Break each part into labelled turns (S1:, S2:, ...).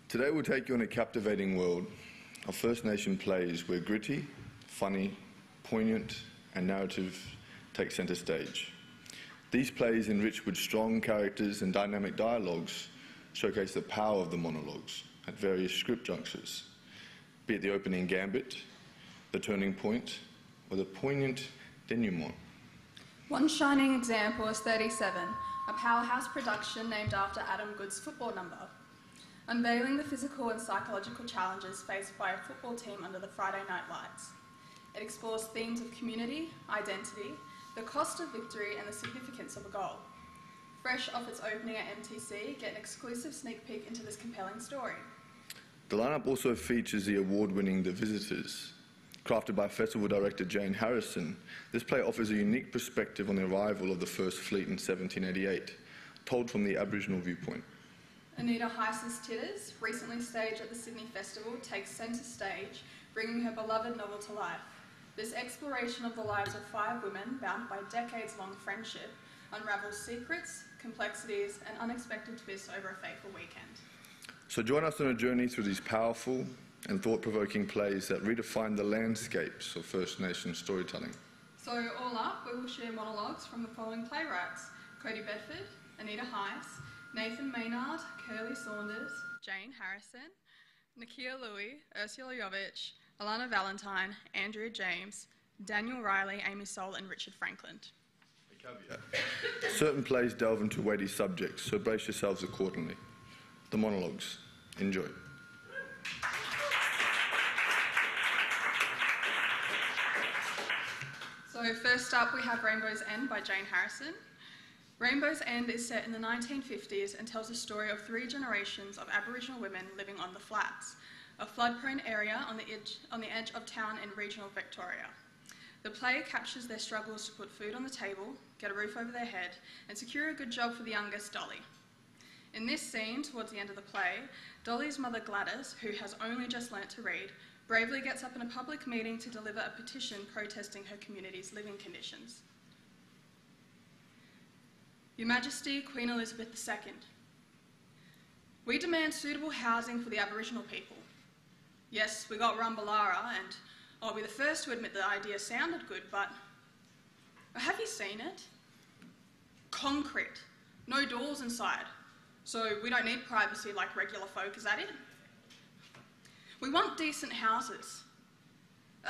S1: Today we'll take you on a captivating world of First Nation plays where gritty, funny, poignant and narrative take centre stage. These plays, enriched with strong characters and dynamic dialogues, showcase the power of the monologues at various script junctures, be it the opening gambit, the turning point, or the poignant denouement.
S2: One shining example is 37, a powerhouse production named after Adam Goode's football number, unveiling the physical and psychological challenges faced by a football team under the Friday night lights. It explores themes of community, identity, the cost of victory and the significance of a goal. Fresh off its opening at MTC, get an exclusive sneak peek into this compelling story.
S1: The lineup also features the award-winning The Visitors. Crafted by festival director Jane Harrison, this play offers a unique perspective on the arrival of the First Fleet in 1788, told from the Aboriginal viewpoint.
S2: Anita Heiss's Titters, recently staged at the Sydney Festival, takes centre stage, bringing her beloved novel to life. This exploration of the lives of 5 women, bound by decades-long friendship, unravels secrets, complexities, and unexpected twists over a fateful weekend. So
S1: join us on a journey through these powerful and thought-provoking plays that redefine the landscapes of First Nation storytelling.
S2: So all up, we will share monologues from the following playwrights: Cody Bedford, Anita Heiss, Nathan Maynard, Curly Saunders, Jane Harrison, Nakia Louie, Ursula Jovich, Alana Valentine, Andrea James, Daniel Riley, Amy Soul and Richard Franklin.
S1: A caveat. Certain plays delve into weighty subjects, so brace yourselves accordingly. The monologues. Enjoy.
S2: So first up we have Rainbow's End by Jane Harrison. Rainbow's End is set in the 1950s and tells the story of 3 generations of Aboriginal women living on the flats, a flood-prone area on the edge of town in regional Victoria. The play captures their struggles to put food on the table, get a roof over their head, and secure a good job for the youngest, Dolly. In this scene, towards the end of the play, Dolly's mother Gladys, who has only just learnt to read, bravely gets up in a public meeting to deliver a petition protesting her community's living conditions. Your Majesty, Queen Elizabeth II. We demand suitable housing for the Aboriginal people. Yes, we got Rumballara, and I'll be the first to admit the idea sounded good, but have you seen it? Concrete, no doors inside, so we don't need privacy like regular folk, is that it? We want decent houses.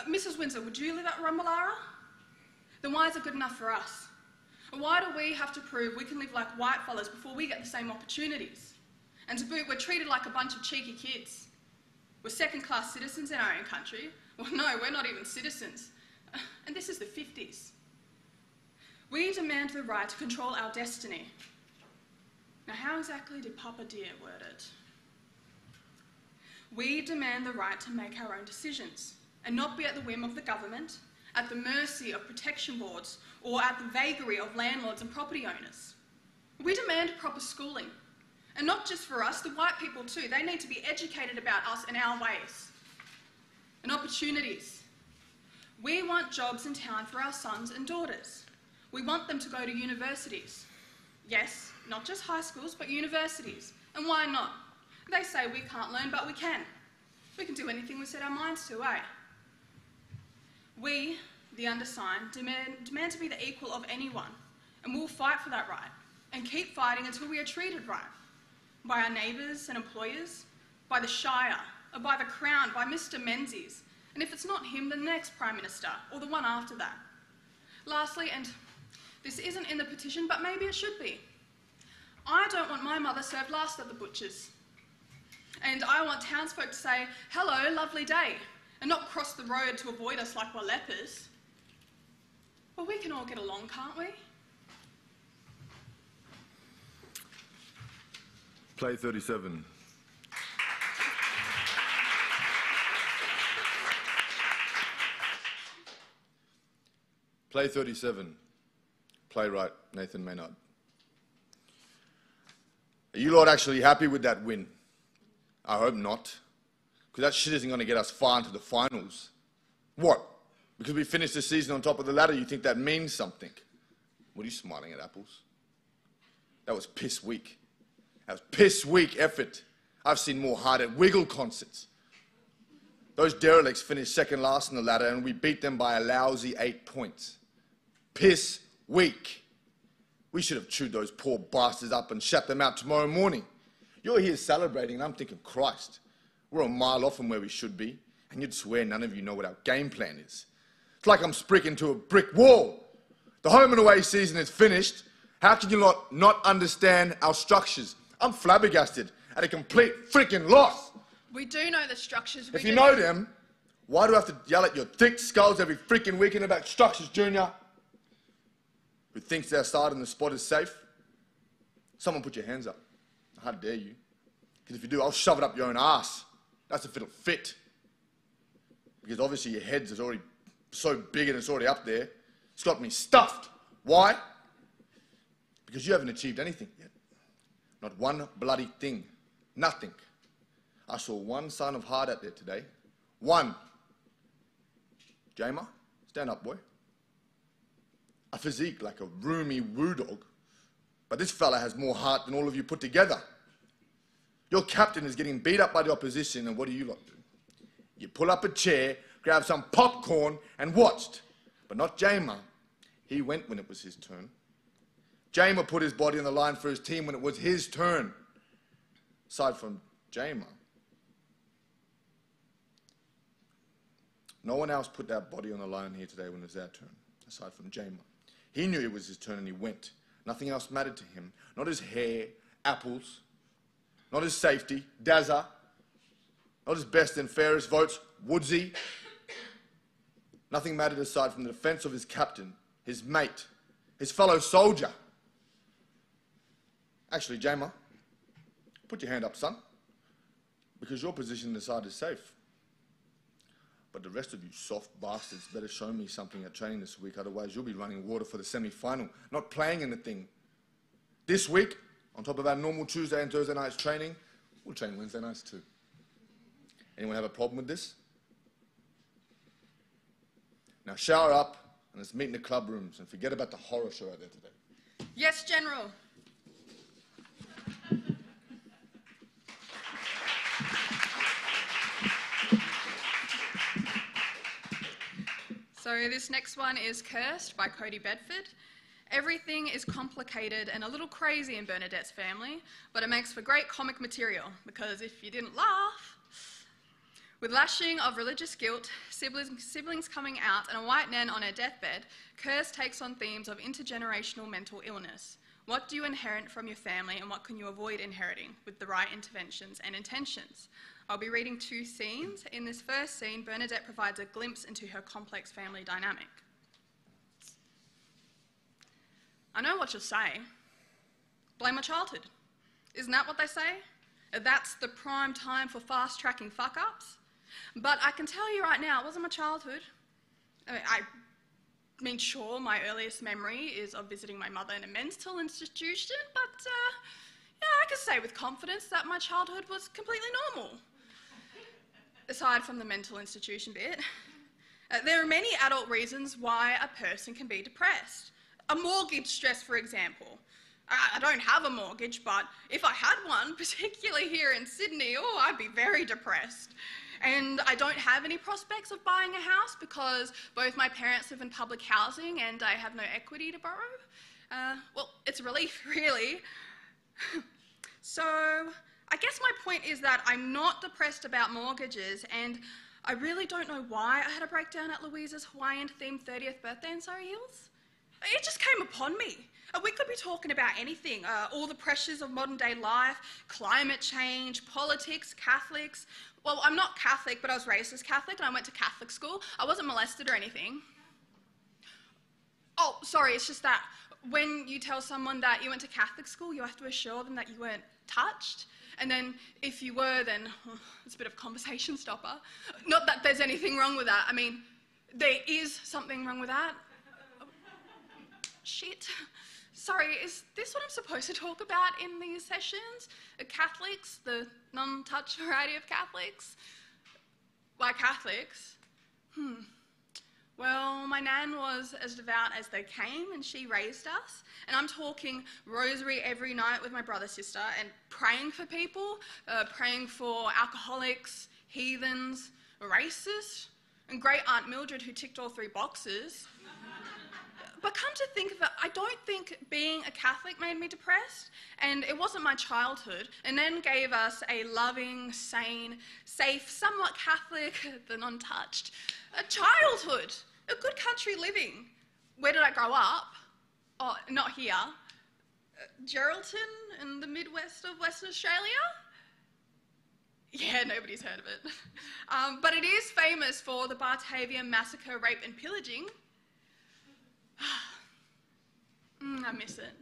S2: Mrs. Windsor, would you live at Rumballara? Then why is it good enough for us? Why do we have to prove we can live like white fellas before we get the same opportunities? And to boot, we're treated like a bunch of cheeky kids. We're second-class citizens in our own country. Well, no, we're not even citizens. And this is the 50s. We demand the right to control our destiny. Now, how exactly did Papa Dear word it? We demand the right to make our own decisions and not be at the whim of the government, at the mercy of protection boards, or at the vagary of landlords and property owners. We demand proper schooling. And not just for us, the white people too. They need to be educated about us and our ways. And opportunities. We want jobs in town for our sons and daughters. We want them to go to universities. Yes, not just high schools, but universities. And why not? They say we can't learn, but we can. We can do anything we set our minds to, eh? We, the undersigned, demand to be the equal of anyone. And we'll fight for that right. And keep fighting until we are treated right. By our neighbours and employers, by the Shire, or by the Crown, by Mr. Menzies, and if it's not him, the next Prime Minister, or the one after that. Lastly, and this isn't in the petition, but maybe it should be, I don't want my mother served last at the butcher's. And I want townsfolk to say, hello, lovely day, and not cross the road to avoid us like we're lepers. Well, we can all get along, can't we?
S1: Play 37. Play 37. Playwright Nathan Maynard. Are you lot actually happy with that win? I hope not. Because that shit isn't going to get us far into the finals. What? Because we finished the season on top of the ladder, you think that means something? What are you smiling at, Apples? That was piss weak. That was piss weak effort.
S3: I've seen more heart at Wiggle concerts. Those derelicts finished second last in the ladder and we beat them by a lousy 8 points. Piss weak. We should have chewed those poor bastards up and shut them out tomorrow morning. You're here celebrating and I'm thinking, Christ, we're a mile off from where we should be, and you'd swear none of you know what our game plan is. It's like I'm spricking to a brick wall. The home and away season is finished. How can you not understand our structures? I'm flabbergasted at a complete freaking loss.
S2: We do know the structures.
S3: If you know them, why do I have to yell at your thick skulls every freaking weekend about structures, Junior? Who thinks their side on the spot is safe? Someone put your hands up. How dare you? Because if you do, I'll shove it up your own ass. That's if it'll fit. Because obviously your head's is already so big and it's already up there. It's got me stuffed. Why? Because you haven't achieved anything yet. Not one bloody thing. Nothing. I saw one sign of heart out there today. One. Jamer, stand up, boy. A physique like a roomy woo dog. But this fella has more heart than all of you put together. Your captain is getting beat up by the opposition, and what do you lot do? You pull up a chair, grab some popcorn, and watched. But not Jamer. He went when it was his turn. Jamer put his body on the line for his team when it was his turn. Aside from Jamer, no one else put that body on the line here today when it was their turn, aside from Jamer. He knew it was his turn and he went. Nothing else mattered to him. Not his hair, apples, not his safety, Dazza, not his best and fairest votes, Woodsy. Nothing mattered aside from the defence of his captain, his mate, his fellow soldier. Actually, Jamer, put your hand up, son, because your position in the side is safe. But the rest of you soft bastards better show me something at training this week, otherwise you'll be running water for the semi-final, not playing in the thing. This week, on top of our normal Tuesday and Thursday nights training, we'll train Wednesday nights too. Anyone have a problem with this? Now shower up and let's meet in the club rooms and forget about the horror show out there today.
S2: Yes, General. So this next one is Cursed by Cody Bedford. Everything is complicated and a little crazy in Bernadette's family, but it makes for great comic material, because if you didn't laugh, with lashing of religious guilt, siblings coming out, and a white nan on her deathbed, Cursed takes on themes of intergenerational mental illness. What do you inherit from your family, and what can you avoid inheriting with the right interventions and intentions? I'll be reading 2 scenes. In this first scene, Bernadette provides a glimpse into her complex family dynamic. I know what you'll say. Blame my childhood. Isn't that what they say? That's the prime time for fast-tracking fuck-ups? But I can tell you right now, it wasn't my childhood. I mean, sure, my earliest memory is of visiting my mother in a mental institution, but yeah, I can say with confidence that my childhood was completely normal. Aside from the mental institution bit, there are many adult reasons why a person can be depressed. A mortgage stress, for example. I don't have a mortgage, but if I had one, particularly here in Sydney, oh, I'd be very depressed. And I don't have any prospects of buying a house because both my parents live in public housing and I have no equity to borrow. Well, it's a relief, really. So I guess my point is that I'm not depressed about mortgages, and I really don't know why I had a breakdown at Louisa's Hawaiian-themed 30th birthday in Surrey Hills. It just came upon me. We could be talking about anything, all the pressures of modern-day life, climate change, politics, Catholics. Well, I'm not Catholic, but I was raised as Catholic and I went to Catholic school. I wasn't molested or anything. Oh, sorry, it's just that when you tell someone that you went to Catholic school, you have to assure them that you weren't touched. And then if you were, then it's a bit of a conversation stopper. Not that there's anything wrong with that. I mean, there is something wrong with that. Shit. Sorry, is this what I'm supposed to talk about in these sessions? Catholics, the non-touched variety of Catholics? Why Catholics? Well, my nan was as devout as they came, and she raised us. And I'm talking rosary every night with my brother, sister, and praying for people, praying for alcoholics, heathens, racists, and great Aunt Mildred who ticked all 3 boxes. But come to think of it, I don't think being a Catholic made me depressed, and it wasn't my childhood. And then gave us a loving, sane, safe, somewhat Catholic, the non-touched, a childhood, a good country living. Where did I grow up? Oh, not here. Geraldton in the Midwest of Western Australia? Yeah, nobody's heard of it. But it is famous for the Batavia massacre, rape and pillaging. I miss it.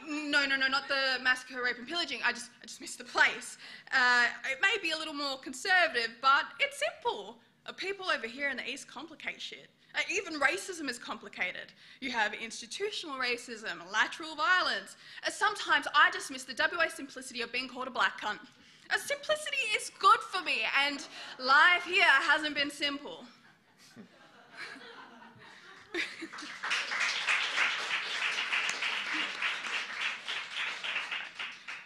S2: No, not the massacre, rape and pillaging. I just miss the place. It may be a little more conservative, but it's simple. People over here in the East complicate shit. Even racism is complicated. You have institutional racism, lateral violence. Sometimes I just miss the WA simplicity of being called a black cunt. Simplicity is good for me, and life here hasn't been simple.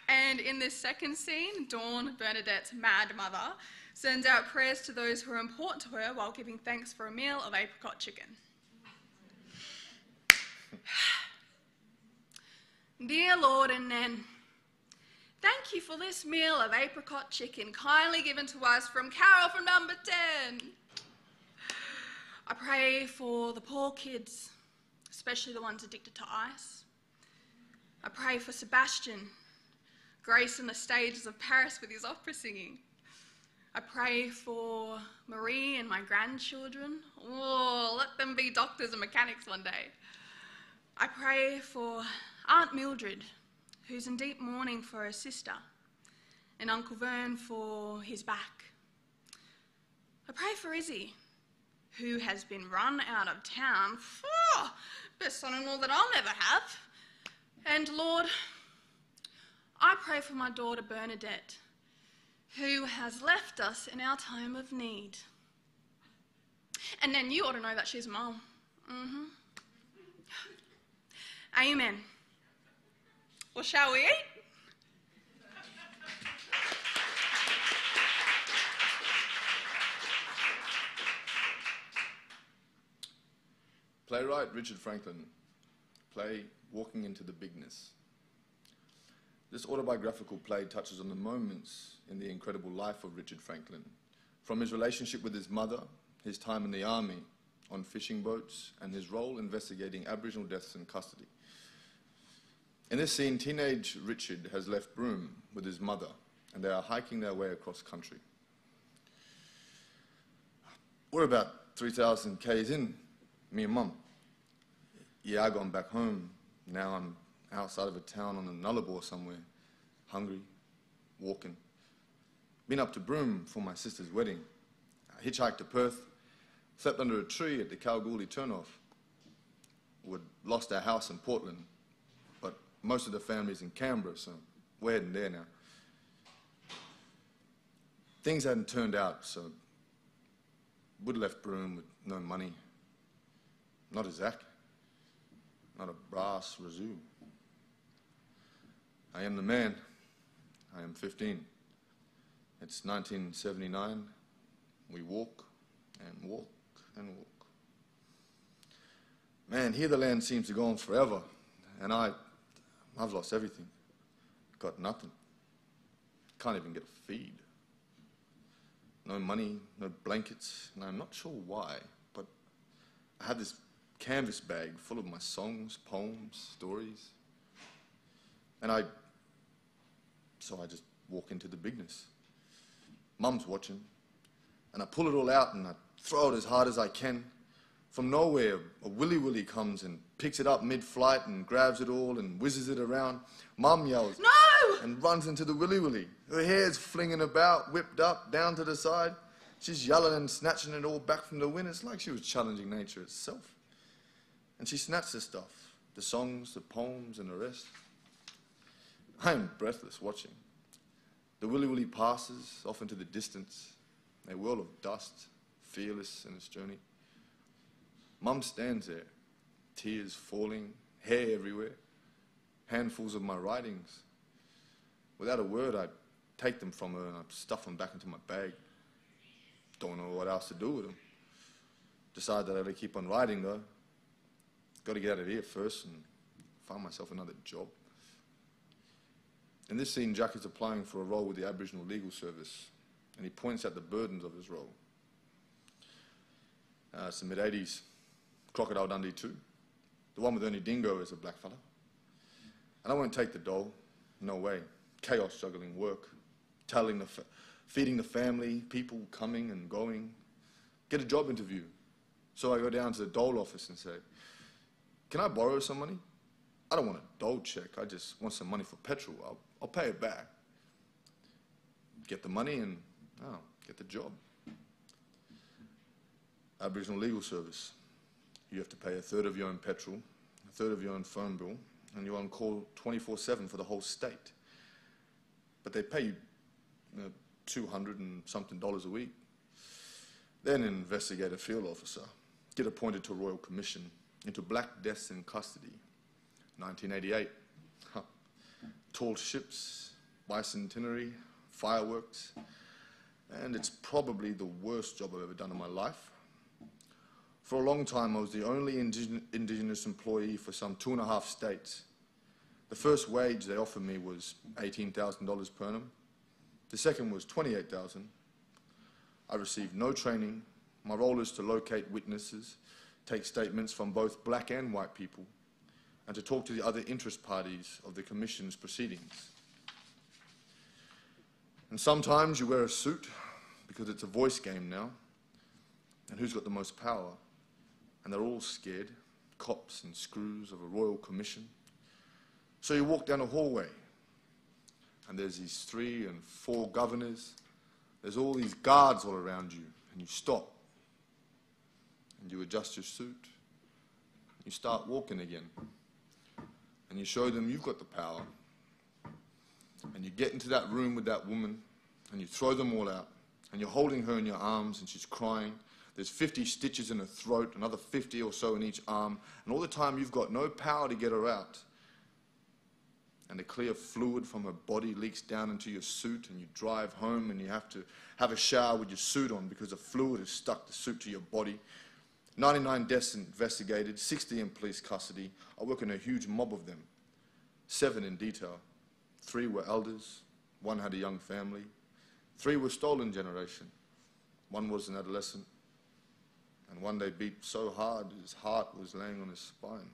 S2: And in this second scene, Dawn, Bernadette's mad mother, sends out prayers to those who are important to her while giving thanks for a meal of apricot chicken. Dear Lord and Nan, thank you for this meal of apricot chicken kindly given to us from Carol from number 10. I pray for the poor kids, especially the ones addicted to ice. I pray for Sebastian, gracing the stages of Paris with his opera singing. I pray for Marie and my grandchildren. Oh, let them be doctors and mechanics one day. I pray for Aunt Mildred, who's in deep mourning for her sister, and Uncle Vern for his back. I pray for Izzy, who has been run out of town. Best son-in-law that I'll never have. And Lord, I pray for my daughter Bernadette, who has left us in our time of need. And then you ought to know that she's mum. Amen. Well, shall we eat?
S1: Playwright Richard Franklin, play Walking into the Bigness. This autobiographical play touches on the moments in the incredible life of Richard Franklin, from his relationship with his mother, his time in the army, on fishing boats, and his role investigating Aboriginal deaths in custody. In this scene, teenage Richard has left Broome with his mother, and they are hiking their way across country. We're about 3,000 k's in, me and Mum. Yeah, I gone back home. Now I'm outside of a town on a nullarbor somewhere, hungry, walking. Been up to Broome for my sister's wedding. I hitchhiked to Perth, slept under a tree at the Kalgoorlie turnoff. We'd lost our house in Portland, but most of the family's in Canberra, so we're heading there now. Things hadn't turned out, so we'd left Broome with no money. Not a Zach, not a brass razoo. I am the man. I am 15. It's 1979. We walk and walk and walk. Man, here the land seems to go on forever, and I've lost everything. Got nothing. Can't even get a feed. No money, no blankets, and I'm not sure why, but I had this canvas bag full of my songs, poems, stories, and so I just walk into the bigness. Mum's watching, and I pull it all out and I throw it as hard as I can. From nowhere, a willy-willy comes and picks it up mid-flight and grabs it all and whizzes it around. Mum yells, "No!" and runs into the willy-willy. Her hair's flinging about, whipped up, down to the side. She's yelling and snatching it all back from the wind. It's like she was challenging nature itself. And she snatched the stuff, the songs, the poems, and the rest. I am breathless watching. The willy-willy passes off into the distance, a whirl of dust, fearless in its journey.
S3: Mum stands there, tears falling, hair everywhere, handfuls of my writings. Without a word, I'd take them from her and I'd stuff them back into my bag. Don't know what else to do with them. Decided that I'd keep on writing though. Got to get out of here first and find myself another job. In this scene, Jack is applying for a role with the Aboriginal Legal Service, and he points out the burdens of his role. It's the mid-80s, Crocodile Dundee 2, the one with Ernie Dingo as a black fella. And I won't take the dole, no way. Chaos juggling work, feeding the family, people coming and going. Get a job interview. So I go down to the dole office and say, can I borrow some money? I don't want a dole check, I just want some money for petrol. I'll pay it back. Get the money and get the job. Aboriginal Legal Service. You have to pay 1/3 of your own petrol, 1/3 of your own phone bill, and you're on call 24/7 for the whole state. But they pay you, $200 and something a week. Then an investigator field officer, get appointed to a Royal Commission into Black Deaths in Custody, 1988. Tall ships, bicentenary, fireworks, and it's probably the worst job I've ever done in my life. For a long time, I was the only Indigenous employee for some 2.5 states. The first wage they offered me was $18,000 per annum. The second was $28,000. I received no training. My role is to locate witnesses, take statements from both black and white people, and to talk to the other interest parties of the Commission's proceedings. And sometimes you wear a suit because it's a voice game now, and who's got the most power? And they're all scared, cops and screws of a Royal Commission. So you walk down a hallway, and there's these 3 and 4 governors. There's all these guards all around you, and you stop, and you adjust your suit. You start walking again, and you show them you've got the power. And you get into that room with that woman, and you throw them all out, and you're holding her in your arms, and she's crying. There's 50 stitches in her throat, another 50 or so in each arm, and all the time you've got no power to get her out. And the clear fluid from her body leaks down into your suit, and you drive home and you have to have a shower with your suit on because the fluid has stuck the suit to your body. 99 deaths investigated, 60 in police custody. I work in a huge mob of them, 7 in detail. 3 were elders, 1 had a young family, 3 were stolen generation, 1 was an adolescent, and 1 they beat so hard his heart was laying on his spine.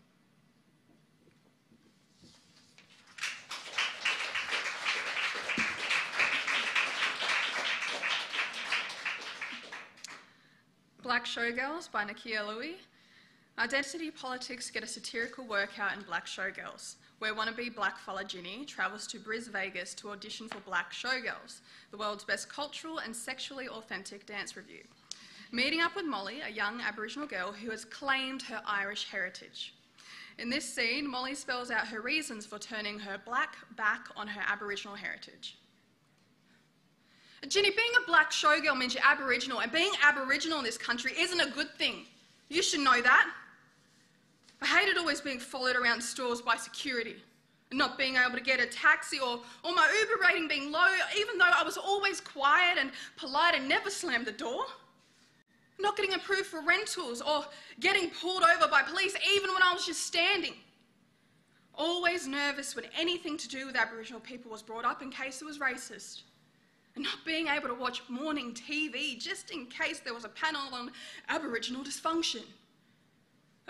S2: Black Showgirls by Nakia Louie. Identity politics get a satirical workout in Black Showgirls, where wannabe blackfella Ginny travels to Vegas to audition for Black Showgirls, the world's best cultural and sexually authentic dance review. Meeting up with Molly, a young Aboriginal girl who has claimed her Irish heritage. In this scene, Molly spells out her reasons for turning her black back on her Aboriginal heritage. Ginny, being a black showgirl means you're Aboriginal, and being Aboriginal in this country isn't a good thing. You should know that. I hated always being followed around stores by security, and not being able to get a taxi or my Uber rating being low, even though I was always quiet and polite and never slammed the door. Not getting approved for rentals or getting pulled over by police even when I was just standing. Always nervous when anything to do with Aboriginal people was brought up in case it was racist. And not being able to watch morning TV just in case there was a panel on Aboriginal dysfunction.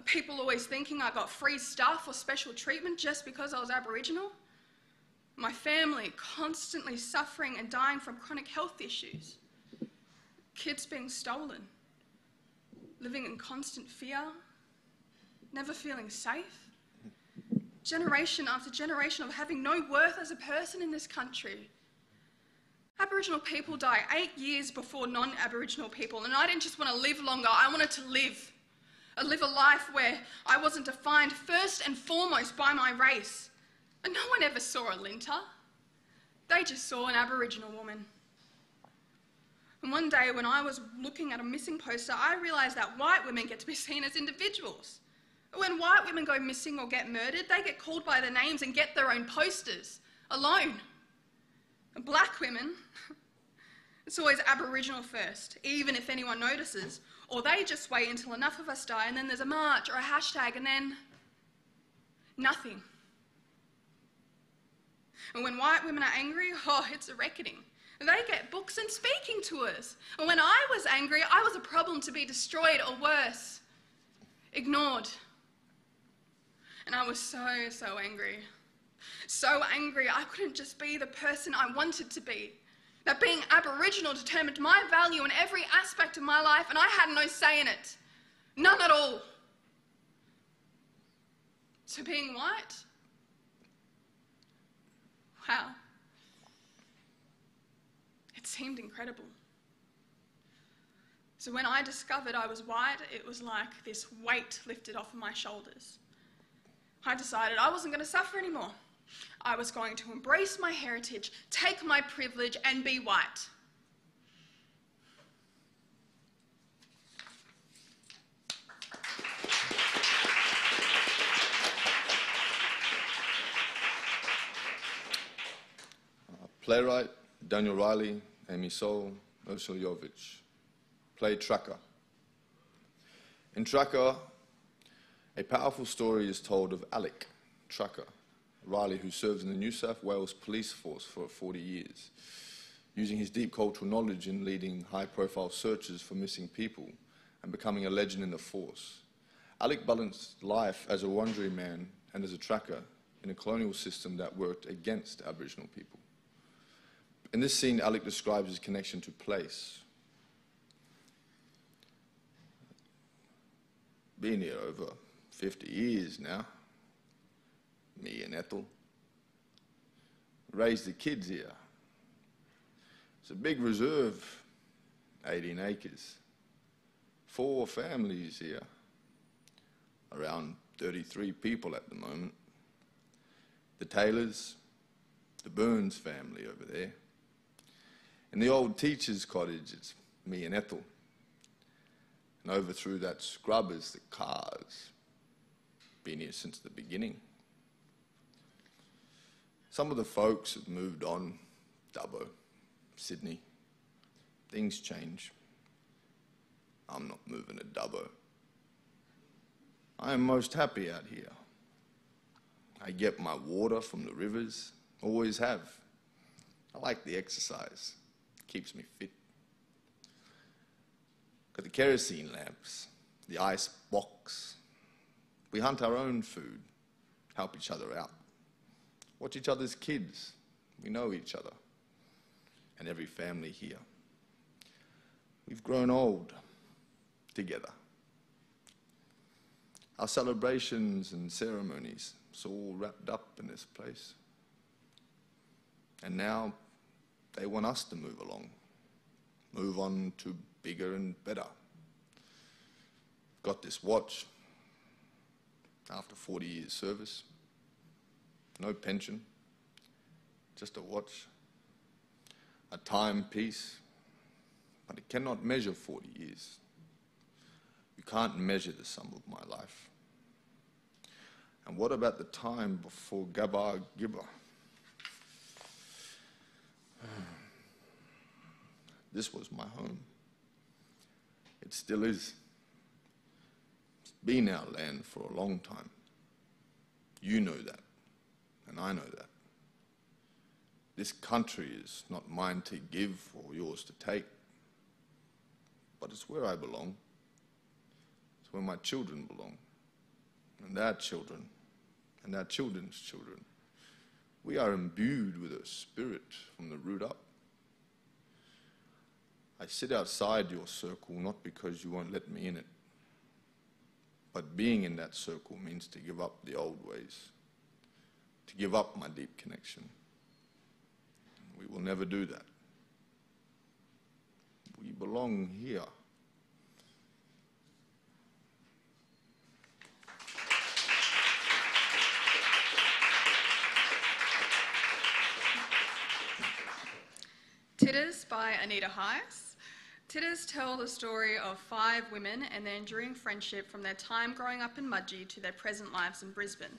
S2: People always thinking I got free stuff or special treatment just because I was Aboriginal. My family constantly suffering and dying from chronic health issues. Kids being stolen. Living in constant fear. Never feeling safe. Generation after generation of having no worth as a person in this country. Aboriginal people die 8 years before non-Aboriginal people, and I didn't just want to live longer, I wanted to live. I live a life where I wasn't defined first and foremost by my race. And no one ever saw a linter. They just saw an Aboriginal woman. And one day when I was looking at a missing poster, I realised that white women get to be seen as individuals. When white women go missing or get murdered, they get called by their names and get their own posters, alone. And black women, it's always Aboriginal first, even if anyone notices, or they just wait until enough of us die and then there's a march or a hashtag and then nothing. And when white women are angry, oh, it's a reckoning. They get books and speaking to us. And when I was angry, I was a problem to be destroyed or worse, ignored. And I was so angry. So angry I couldn't just be the person I wanted to be. That being Aboriginal determined my value in every aspect of my life and I had no say in it. None at all. So being white? Wow. It seemed incredible. So when I discovered I was white, it was like this weight lifted off of my shoulders. I decided I wasn't going to suffer anymore. I was going to embrace my heritage, take my privilege, and be white.
S1: Playwright Daniel Riley, Amy Soul, Ursula Jovich. Play Tracker. In Tracker, a powerful story is told of Alec Tracker, Riley, who serves in the New South Wales Police Force for 40 years, using his deep cultural knowledge in leading high-profile searches for missing people and becoming a legend in the force. Alec balanced life as a Wurundjeri man and as a tracker in a colonial system that worked against Aboriginal people. In this scene, Alec describes his connection to place. Been here over 50 years now, me and Ethel. Raised the kids here. It's a big reserve, 18 acres. 4 families here, around 33 people at the moment. The Taylors, the Burns family over there. In the old teacher's cottage, it's me and Ethel. And over through that scrub is the cars. Been here since the beginning. Some of the folks have moved on, Dubbo, Sydney. Things change. I'm not moving to Dubbo. I am most happy out here. I get my water from the rivers, always have. I like the exercise. Keeps me fit. Got the kerosene lamps, the ice box. We hunt our own food, help each other out, watch each other's kids. We know each other and every family here. We've grown old together. Our celebrations and ceremonies, it's all wrapped up in this place. And now they want us to move along, move on to bigger and better. Got this watch after 40 years service, no pension, just a watch, a timepiece, but it cannot measure 40 years. You can't measure the sum of my life. And what about the time before Gabba Gibba? This was my home. It still is. It's been our land for a long time. You know that, and I know that. This country is not mine to give or yours to take, but it's where I belong. It's where my children belong, and their children, and their children's children. We are imbued with a spirit from the root up. I sit outside your circle not because you won't let me in it, but being in that circle means to give up the old ways, to give up my deep connection. We will never do that. We belong here.
S2: Titters by Anita Heiss. Titters tell the story of 5 women and their enduring friendship from their time growing up in Mudgee to their present lives in Brisbane.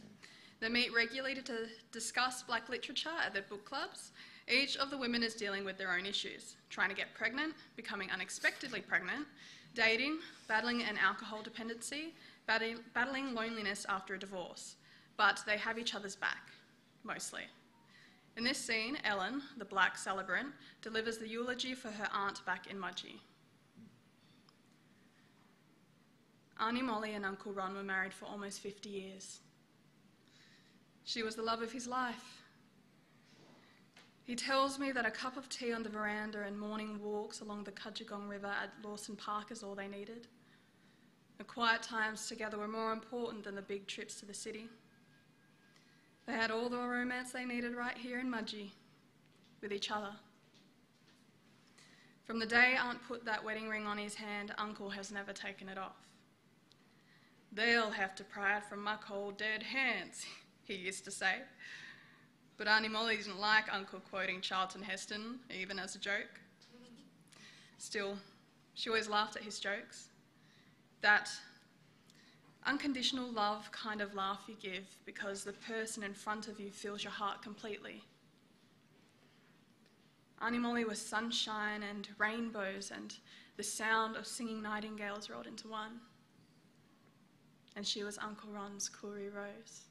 S2: They meet regularly to discuss black literature at their book clubs. Each of the women is dealing with their own issues, trying to get pregnant, becoming unexpectedly pregnant, dating, battling an alcohol dependency, battling loneliness after a divorce. But they have each other's back, mostly. In this scene, Ellen, the black celebrant, delivers the eulogy for her aunt back in Mudgee. Auntie Molly and Uncle Ron were married for almost 50 years. She was the love of his life. He tells me that a cup of tea on the veranda and morning walks along the Cudgegong River at Lawson Park is all they needed. The quiet times together were more important than the big trips to the city. They had all the romance they needed right here in Mudgee, with each other. From the day Aunt put that wedding ring on his hand, Uncle has never taken it off. "They'll have to pry it from my cold, dead hands," he used to say. But Auntie Molly didn't like Uncle quoting Charlton Heston, even as a joke. Still, she always laughed at his jokes. That unconditional love kind of laugh you give because the person in front of you fills your heart completely. Auntie Molly was sunshine and rainbows and the sound of singing nightingales rolled into one. And she was Uncle Ron's Koori Rose.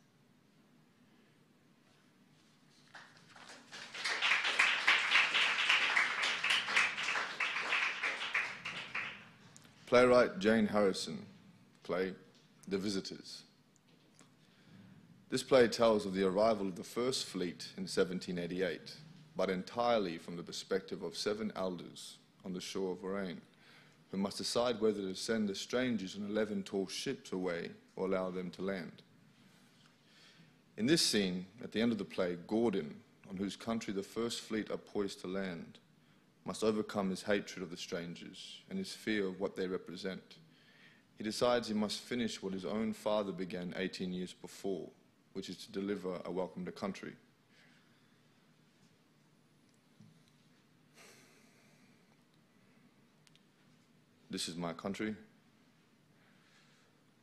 S1: Playwright Jane Harrison, play The Visitors. This play tells of the arrival of the First Fleet in 1788, but entirely from the perspective of 7 elders on the shore of Lorraine, who must decide whether to send the strangers on 11 tall ships away or allow them to land. In this scene, at the end of the play, Gordon, on whose country the First Fleet are poised to land, must overcome his hatred of the strangers and his fear of what they represent. He decides he must finish what his own father began 18 years before, which is to deliver a welcome to country. This is my country,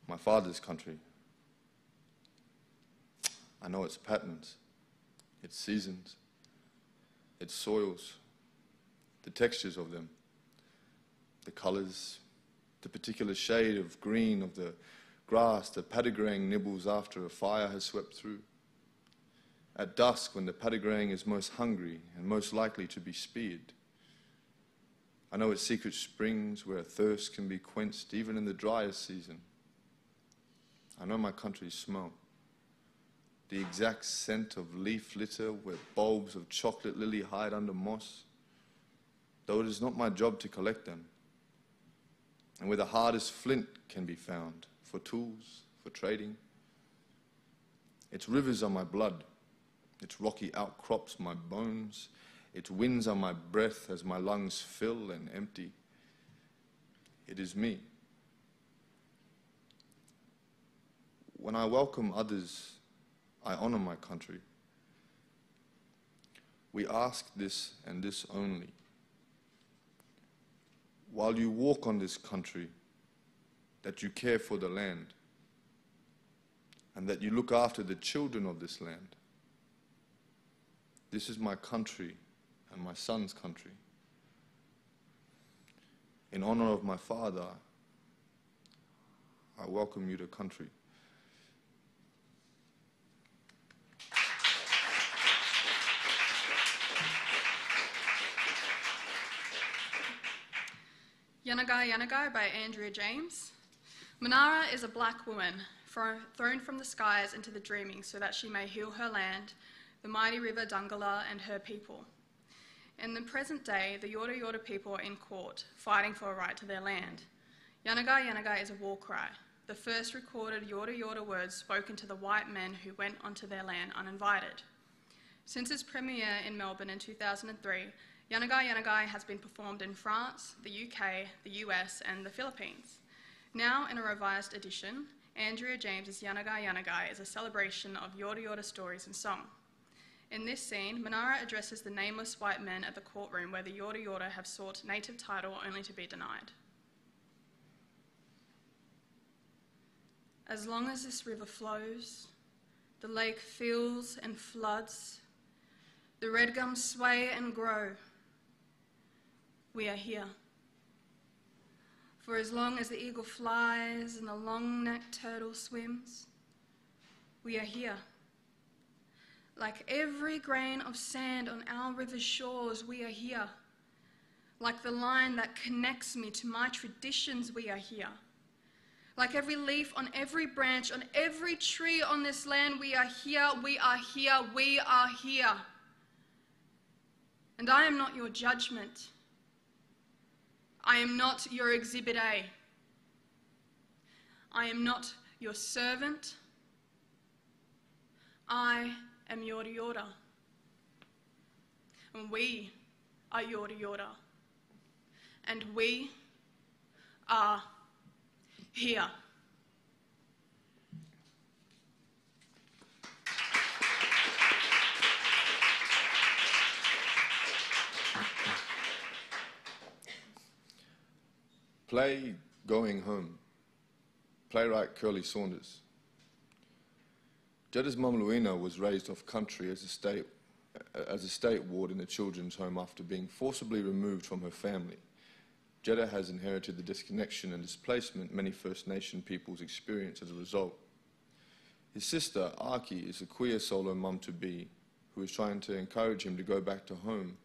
S1: my father's country. I know its patterns, its seasons, its soils, the textures of them, the colours, the particular shade of green of the grass the paddygraying nibbles after a fire has swept through. At dusk, when the paddygraying is most hungry and most likely to be speared. I know its secret springs where thirst can be quenched even in the driest season. I know my country's smell, the exact scent of leaf litter where bulbs of chocolate lily hide under moss, though it is not my job to collect them, and where the hardest flint can be found for tools, for trading. Its rivers are my blood, its rocky outcrops my bones, its winds are my breath as my lungs fill and empty. It is me. When I welcome others, I honor my country. We ask this and this only. While you walk on this country, that you care for the land, and that you look after the children of this land. This is my country and my son's country. In honor of my father, I welcome you to country.
S2: Yanagai Yanagai by Andrea James. Manara is a black woman thrown from the skies into the dreaming so that she may heal her land, the mighty river Dungala and her people. In the present day, the Yorta Yorta people are in court, fighting for a right to their land. Yanagai Yanagai is a war cry, the first recorded Yorta Yorta words spoken to the white men who went onto their land uninvited. Since its premiere in Melbourne in 2003, Yanagai Yanagai has been performed in France, the UK, the US and the Philippines. Now in a revised edition, Andrea James's Yanagai Yanagai is a celebration of Yorta Yorta stories and song. In this scene, Manara addresses the nameless white men at the courtroom where the Yorta Yorta have sought native title only to be denied. As long as this river flows, the lake fills and floods, the red gums sway and grow, we are here. For as long as the eagle flies and the long-necked turtle swims, we are here. Like every grain of sand on our river's shores, we are here. Like the line that connects me to my traditions, we are here. Like every leaf on every branch, on every tree on this land, we are here, we are here, we are here. And I am not your judgment. I am not your Exhibit A. I am not your servant. I am Yorta Yorta. And we are Yorta Yorta. And we are here.
S1: Play Going Home. Playwright Curly Saunders. Jedda's mum Louina was raised off country as a state ward in the children's home after being forcibly removed from her family. Jedda has inherited the disconnection and displacement many First Nation peoples experience as a result. His sister, Aki, is a queer solo mum-to-be who is trying to encourage him to go back to home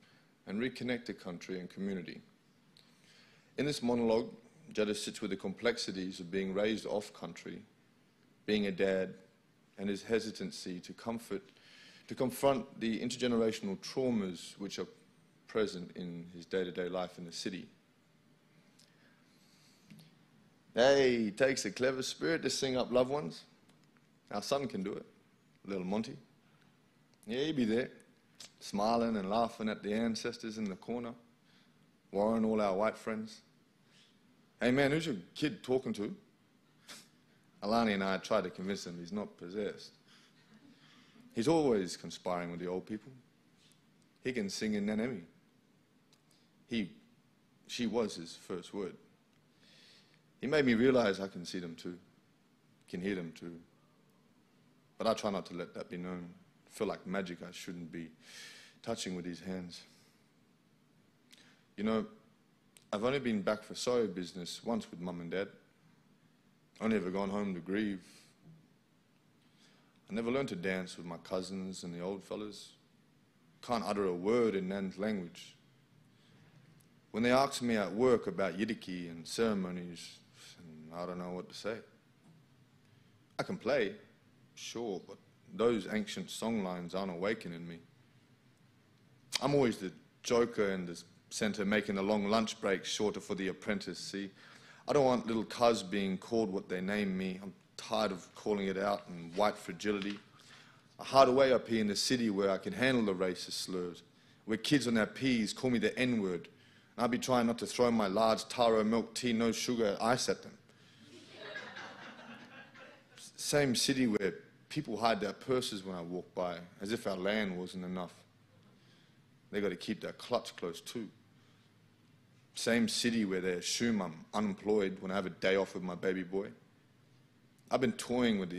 S1: and reconnect to country and community. In this monologue, Jedda sits with the complexities of being raised off country, being a dad, and his hesitancy to confront the intergenerational traumas which are present in his day-to-day life in the city. Hey, it takes a clever spirit to sing up loved ones. Our son can do it, little Monty. Yeah, he'd be there, smiling and laughing at the ancestors in the corner, Warren, all our white friends. Hey man, who's your kid talking to? Alani and I tried to convince him he's not possessed. He's always conspiring with the old people. He can sing in Nanemi. She was his first word. He made me realize I can see them too, can hear them too. But I try not to let that be known. I feel like magic I shouldn't be touching with these hands. You know, I've only been back for sorry business once with Mum and Dad. Only ever gone home to grieve. I never learned to dance with my cousins and the old fellas. Can't utter a word in Nan's language. When they ask me at work about Yidiki and ceremonies, I don't know what to say. I can play, sure, but those ancient songlines aren't awakening me. I'm always the joker in the centre making the long lunch breaks shorter for the apprentice, see? I don't want little cuz being called what they name me. I'm tired of calling it out in white fragility. I hide away up here in the city where I can handle the racist slurs, where kids on their P's call me the N-word, and I'll be trying not to throw my large taro milk tea, no sugar ice at them. Same city where people hide their purses when I walk by, as if our land wasn't enough. They got to keep their clutch close too. Same city where they assume I'm unemployed when I have a day off with my baby boy. I've been toying with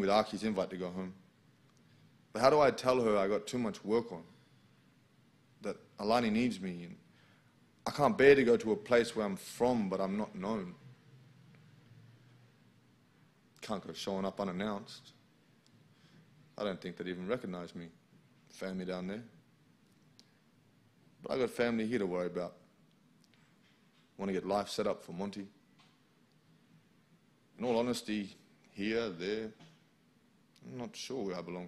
S1: Aki's invite to go home. But how do I tell her I got too much work on? That Alani needs me, and I can't bear to go to a place where I'm from but I'm not known. Can't go showing up unannounced. I don't think they'd even recognize me. Family down there. But I got family here to worry about. Want to get life set up for Monty. In all honesty, here, there, I'm not sure where I belong.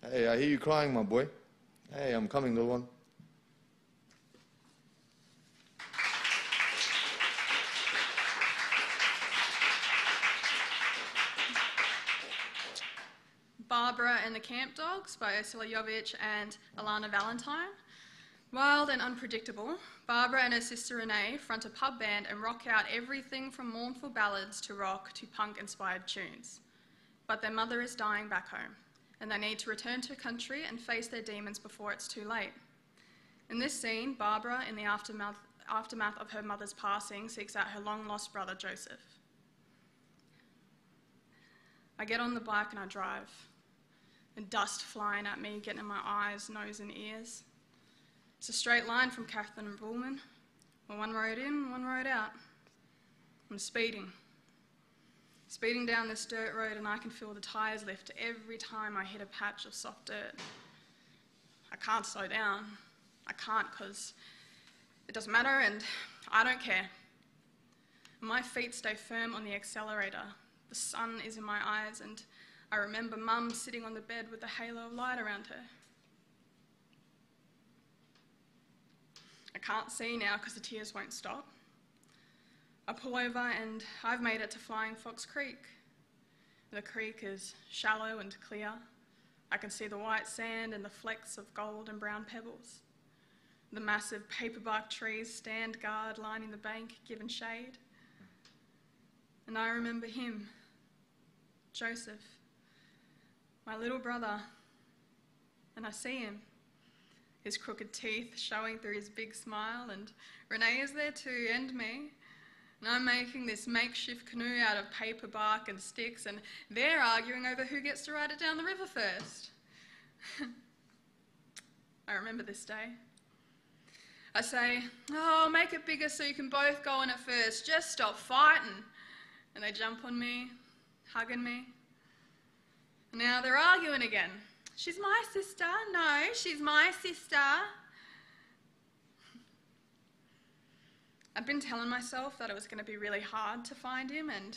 S1: Hey, I hear you crying, my boy. Hey, I'm coming, little one.
S2: Barbara and the Camp Dogs by Ursula Jovic and Alana Valentine. Wild and unpredictable, Barbara and her sister Renee front a pub band and rock out everything from mournful ballads to rock to punk-inspired tunes. but their mother is dying back home, and they need to return to country and face their demons before it's too late. In this scene, Barbara, in the aftermath of her mother's passing, seeks out her long-lost brother, Joseph. I get on the bike and I drive, and dust flying at me, getting in my eyes, nose and ears. It's a straight line from Catherine and Bullman. Well, one road in, one road out. I'm speeding down this dirt road, and I can feel the tyres lift every time I hit a patch of soft dirt. I can't slow down. I can't, because it doesn't matter and I don't care. My feet stay firm on the accelerator. The sun is in my eyes, and I remember Mum sitting on the bed with a halo of light around her. I can't see now because the tears won't stop. I pull over and I've made it to Flying Fox Creek. The creek is shallow and clear. I can see the white sand and the flecks of gold and brown pebbles. The massive paperbark trees stand guard lining the bank, giving shade. And I remember him, Joseph, my little brother, and I see him, his crooked teeth showing through his big smile, and Renee is there too, and me. And I'm making this makeshift canoe out of paper bark and sticks, and they're arguing over who gets to ride it down the river first. I remember this day. I say, "Oh, make it bigger so you can both go on it first. Just stop fighting." And they jump on me, hugging me. And now they're arguing again. "She's my sister." "No, she's my sister." I'd been telling myself that it was going to be really hard to find him, and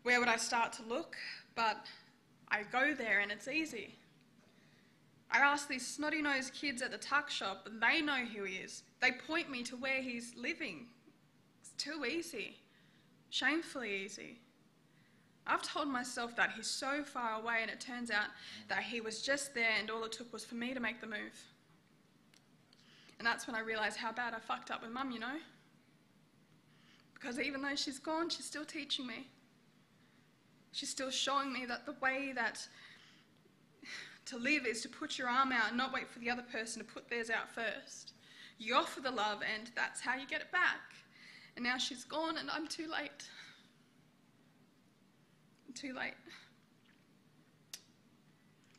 S2: where would I start to look? But I go there and it's easy. I ask these snotty-nosed kids at the tuck shop, and they know who he is. They point me to where he's living. It's too easy. Shamefully easy. I've told myself that he's so far away, and it turns out that he was just there, and all it took was for me to make the move. And that's when I realised how bad I fucked up with Mum, you know? Because even though she's gone, she's still teaching me. She's still showing me that the way that to live is to put your arm out and not wait for the other person to put theirs out first. You offer the love, and that's how you get it back. And now she's gone, and I'm too late. I'm too late.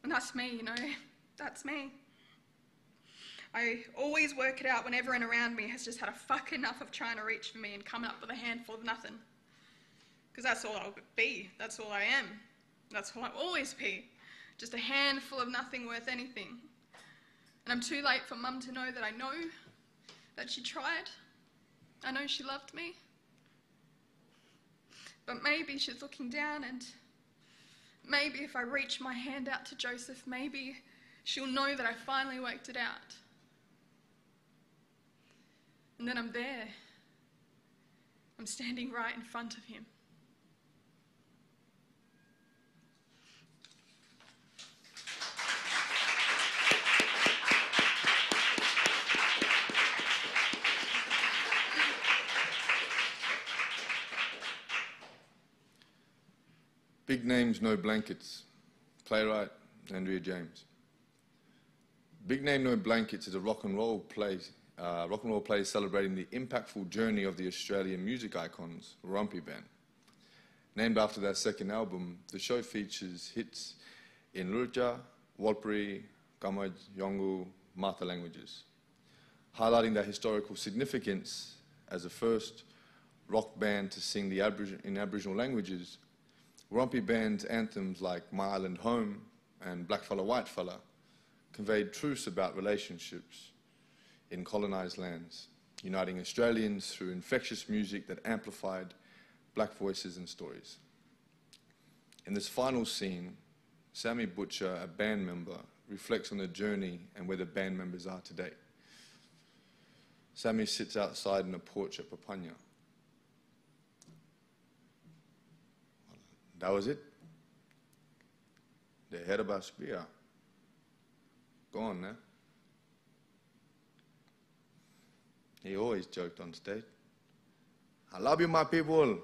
S2: And that's me, you know, that's me. I always work it out when everyone around me has just had a fuck enough of trying to reach for me and coming up with a handful of nothing. Because that's all I'll be, that's all I am. That's all I'll always be. Just a handful of nothing worth anything. And I'm too late for Mum to know that I know that she tried. I know she loved me. But maybe she's looking down, and maybe if I reach my hand out to Joseph, maybe she'll know that I finally worked it out. And then I'm there. I'm standing right in front of him.
S1: Big Names, No Blankets. Playwright, Andrea James. Big Name, No Blankets is a rock and roll play celebrating the impactful journey of the Australian music icons, Rumpy Band. Named after their second album, the show features hits in Lurja, Warlpiri, Gamaj, Yolngu, Martha languages, highlighting their historical significance as the first rock band to sing in Aboriginal languages. Rumpy Band's anthems like My Island Home and Blackfella Whitefella conveyed truths about relationships in colonised lands, uniting Australians through infectious music that amplified black voices and stories. In this final scene, Sammy Butcher, a band member, reflects on the journey and where the band members are today. Sammy sits outside in a porch at Papanya. That was it. The head of our spear. Go on now. He always joked on stage. I love you, my people.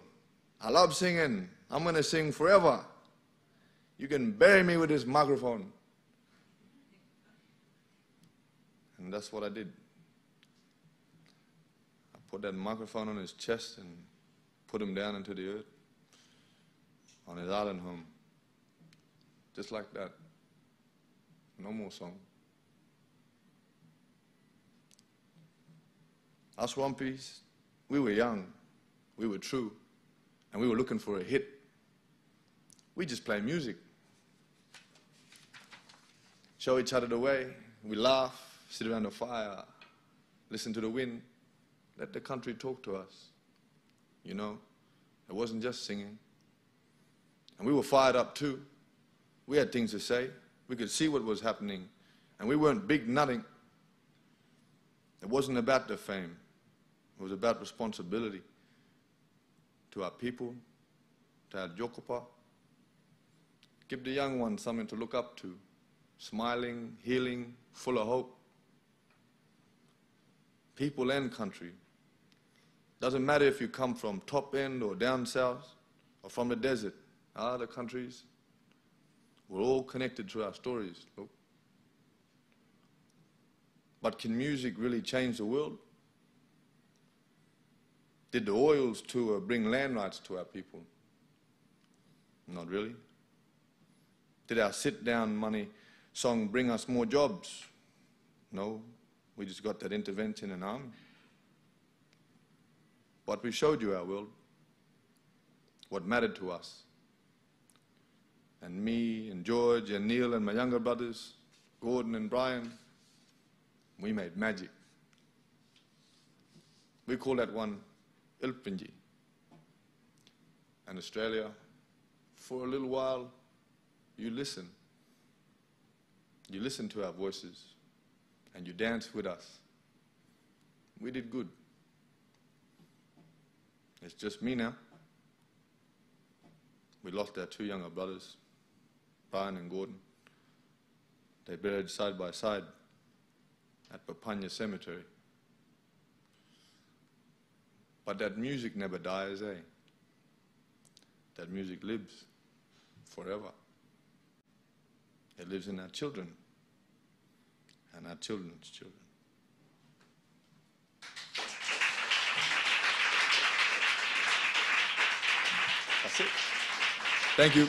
S1: I love singing. I'm going to sing forever.
S3: You can bury me with this microphone. And that's what I did. I put that microphone on his chest and put him down into the earth on his island home. Just like that. No more song. Us Wampies, we were young, we were true, and we were looking for a hit. We just play music. Show each other the way. We laugh, sit around the fire, listen to the wind. Let the country talk to us. You know, it wasn't just singing. And we were fired up too. We had things to say. We could see what was happening. And we weren't big nothing. It wasn't about the fame. It was about responsibility to our people, to our Jokopa. Give the young ones something to look up to. Smiling, healing, full of hope. People and country. Doesn't matter if you come from top end or down south or from the desert, other countries. We're all connected through our stories. Look. But can music really change the world? Did the oils tour bring land rights to our people? Not really. Did our sit-down money song bring us more jobs? No, we just got that intervention in army. But we showed you our world, what mattered to us. And me and George and Neil and my younger brothers, Gordon and Brian, we made magic. We call that one Ilpinji. And Australia, for a little while, you listen. You listen to our voices and you dance with us. We did good. It's just me now. We lost our two younger brothers, Brian and Gordon. They buried side by side at Papanya Cemetery. But that music never dies, eh? That music lives forever. It lives in our children and our children's children. That's it. Thank you.